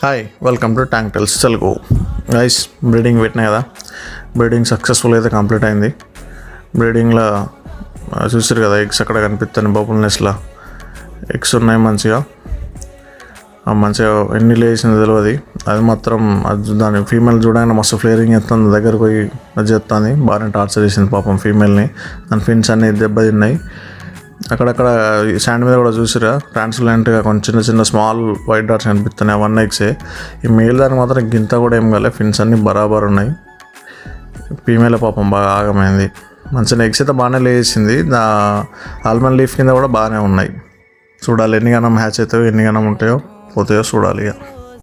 Hi, welcome to tank tells Telugu. Guys, breeding పెట్టినా కదా, breeding successful అయితే కంప్లీట్ అయింది. బ్రీడింగ్లో చూసారు కదా, ఎగ్స్ అక్కడ కనిపిస్తాను బబుల్ నెస్ట్లో ఎగ్స్ ఉన్నాయి. మంచిగా ఎన్ని లేచింది తెలియదు. అది మాత్రం దాని ఫీమేల్ చూడగానే మస్తు ఫ్లేరింగ్ చేస్తుంది, దగ్గరకు పోయి అది చేస్తుంది. బాగానే టార్చర్ చేసింది పాపం ఫీమేల్ని. దాని ఫిన్స్ అన్నీ దెబ్బతిన్నాయి. అక్కడక్కడ శాండ్ మీద కూడా చూసిరా ట్రాన్స్పరెంట్గా కొంచెం చిన్న స్మాల్ వైట్ డాట్స్ కనిపిస్తున్నాయి. 1 ఎగ్సే. ఈ మేల్ దానికి మాత్రం గింత కూడా ఏం కాలే, ఫిన్స్ అన్నీ బరాబర్ ఉన్నాయి. ఫీమేల్ పాపం బాగా ఆగమైంది. మంచిగా ఎగ్స్ అయితే బాగానే లేచింది. ఆల్మండ్ లీఫ్ కింద కూడా బాగానే ఉన్నాయి. చూడాలి ఎన్ని గనం హ్యాచ్ అవుతాయో, ఎన్ని గనం ఉంటాయో పోతాయో చూడాలి ఇక.